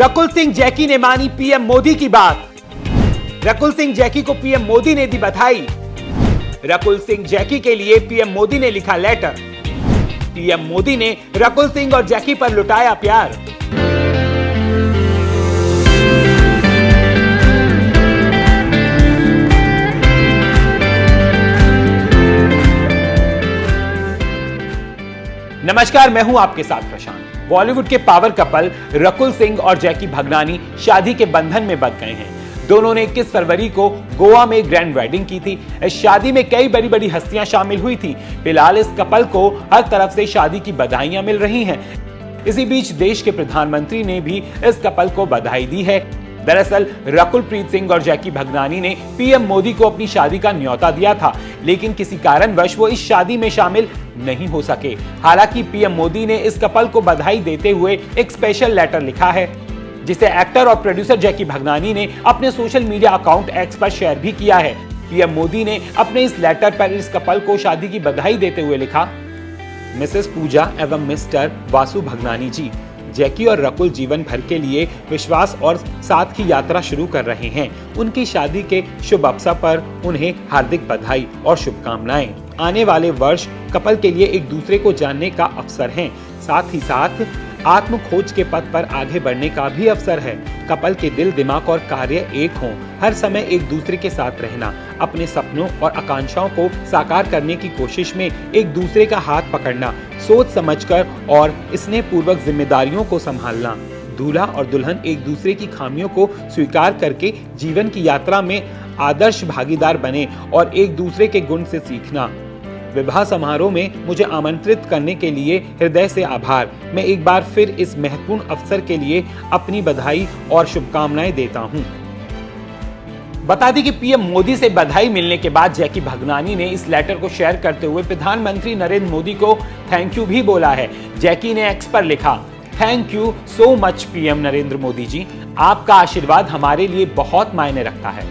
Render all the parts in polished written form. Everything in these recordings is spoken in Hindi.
रकुल सिंह जैकी ने मानी पीएम मोदी की बात। रकुल सिंह जैकी को पीएम मोदी ने दी बधाई। रकुल सिंह जैकी के लिए पीएम मोदी ने लिखा लेटर। पीएम मोदी ने रकुल सिंह और जैकी पर लुटाया प्यार। नमस्कार, मैं हूं आपके साथ प्रशांत। बॉलीवुड के पावर कपल रकुल सिंह और जैकी भगनानी शादी के बंधन में बंध गए हैं। दोनों ने 21 फरवरी को गोवा में ग्रैंड वेडिंग की थी। इस शादी में कई बड़ी बड़ी हस्तियां शामिल हुई थी। फिलहाल इस कपल को हर तरफ से शादी की बधाइयां मिल रही हैं। इसी बीच देश के प्रधानमंत्री ने भी इस कपल को बधाई दी है। दरअसल रकुल प्रीत सिंह और जैकी भगनानी ने पीएम मोदी को अपनी शादी का न्योता दिया था, लेकिन किसी कारणवश वो इस शादी में शामिल नहीं हो सके। हालांकि पीएम मोदी ने इस कपल को बधाई देते हुए एक स्पेशल लेटर लिखा है, जिसे एक्टर और प्रोड्यूसर जैकी भगनानी ने अपने सोशल मीडिया अकाउंट एक्स पर शेयर भी किया है। पीएम मोदी ने अपने इस लेटर पर इस कपल को शादी की बधाई देते हुए लिखा, मिसेस पूजा एवं मिस्टर वासु भगनानी जी, जैकी और रकुल जीवन भर के लिए विश्वास और साथ की यात्रा शुरू कर रहे हैं। उनकी शादी के शुभ अवसर पर उन्हें हार्दिक बधाई और शुभकामनाएं। आने वाले वर्ष कपल के लिए एक दूसरे को जानने का अवसर है, साथ ही साथ आत्म खोज के पथ पर आगे बढ़ने का भी अवसर है। कपल के दिल, दिमाग और कार्य एक हों, हर समय एक दूसरे के साथ रहना, अपने सपनों और आकांक्षाओं को साकार करने की कोशिश में एक दूसरे का हाथ पकड़ना, सोच समझकर और स्नेहपूर्वक जिम्मेदारियों को संभालना। दूल्हा और दुल्हन एक दूसरे की खामियों को स्वीकार करके जीवन की यात्रा में आदर्श भागीदार बने और एक दूसरे के गुण से सीखना। विवाह समारोह में मुझे आमंत्रित करने के लिए हृदय से आभार। मैं एक बार फिर इस महत्वपूर्ण अवसर के लिए अपनी बधाई और शुभकामनाएं देता हूं। बता दें कि पीएम मोदी से बधाई मिलने के बाद जैकी भगनानी ने इस लेटर को शेयर करते हुए प्रधानमंत्री नरेंद्र मोदी को थैंक यू भी बोला है। जैकी ने एक्स पर लिखा, thank you so much PM Narendra Modi ji, आपका आशीर्वाद हमारे लिए बहुत मायने रखता है।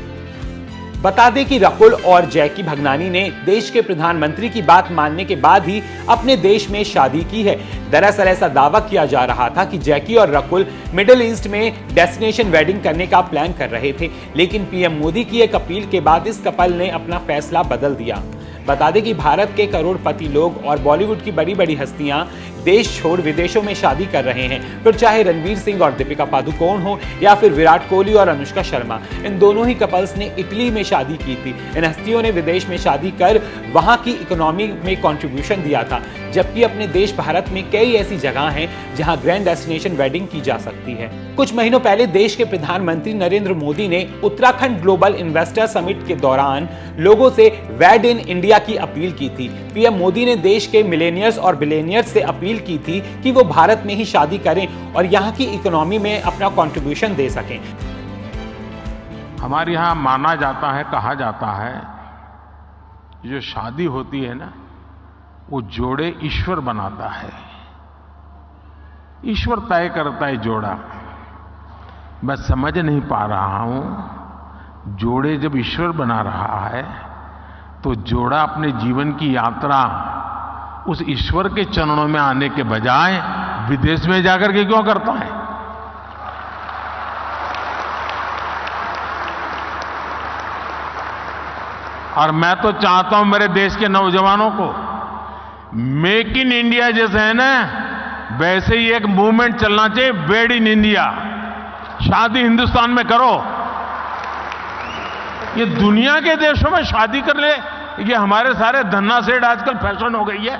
बता दें कि रकुल और जैकी भगनानी ने देश के प्रधानमंत्री की बात मानने के बाद ही अपने देश में शादी की है। दरअसल ऐसा दावा किया जा रहा था कि जैकी और रकुल मिडिल ईस्ट में डेस्टिनेशन वेडिंग करने का प्लान कर रहे थे, लेकिन पीएम मोदी की एक अपील के बाद इस कपल ने अपना फैसला बदल दिया। बता दें कि भारत के करोड़पति लोग और बॉलीवुड की बड़ी बड़ी हस्तियां देश छोड़ विदेशों में शादी कर रहे हैं। फिर चाहे रणवीर सिंह और दीपिका पादुकोण हो या फिर विराट कोहली और अनुष्का शर्मा, इन दोनों ही कपल्स ने इटली में शादी की थी। इन हस्तियों ने विदेश में शादी कर वहां की इकोनॉमी में कंट्रीब्यूशन दिया था, जबकि अपने देश भारत में कई ऐसी जगह हैं जहां ग्रैंड डेस्टिनेशन वेडिंग की जा सकती है। कुछ महीनों पहले देश के प्रधानमंत्री नरेंद्र मोदी ने उत्तराखंड ग्लोबल इन्वेस्टर समिट के दौरान लोगों से वेड इन इंडिया की अपील की थी। पीएम मोदी ने देश के मिलेनियर्स और बिलियनियर्स से अपील की थी कि वो भारत में ही शादी करें और यहाँ की इकोनॉमी में अपना कंट्रीब्यूशन दे सकें। हमारे यहाँ माना जाता है, कहा जाता है, जो शादी होती है ना, वो जोड़े ईश्वर बनाता है, ईश्वर तय करता है जोड़ा। मैं समझ नहीं पा रहा हूं, जोड़े जब ईश्वर बना रहा है तो जोड़ा अपने जीवन की यात्रा उस ईश्वर के चरणों में आने के बजाय विदेश में जाकर के क्यों करता है? और मैं तो चाहता हूं मेरे देश के नौजवानों को, मेक इन इंडिया जैसे है ना, वैसे ही एक मूवमेंट चलना चाहिए, वेड इन इंडिया। शादी हिंदुस्तान में करो। ये दुनिया के देशों में शादी कर ले, ये हमारे सारे धन्ना सेठ आजकल फैशन हो गई है।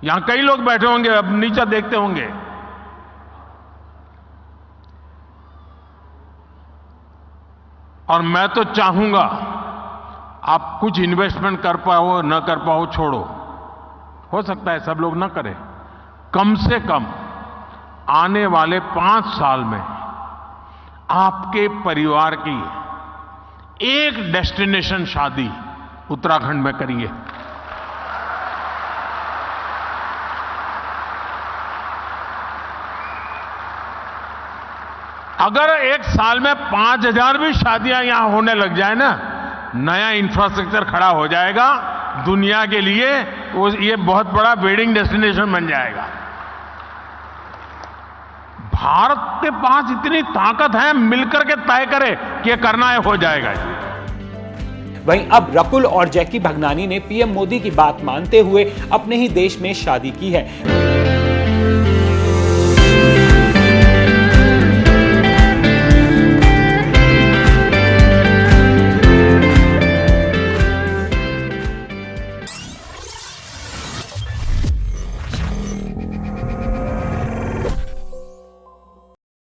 यहां कई लोग बैठे होंगे, अब नीचे देखते होंगे। और मैं तो चाहूंगा आप कुछ इन्वेस्टमेंट कर पाओ न कर पाओ छोड़ो, हो सकता है सब लोग न करें, कम से कम आने वाले 5 साल में आपके परिवार की एक डेस्टिनेशन शादी उत्तराखंड में करिए। अगर एक साल में 5000 भी शादियां यहां होने लग जाए ना, नया इंफ्रास्ट्रक्चर खड़ा हो जाएगा दुनिया के लिए, ये बहुत बड़ा वेडिंग डेस्टिनेशन बन जाएगा। भारत के पास इतनी ताकत है, मिलकर के तय करे कि ये करना है, हो जाएगा। वहीं अब रकुल और जैकी भगनानी ने पीएम मोदी की बात मानते हुए अपने ही देश में शादी की है।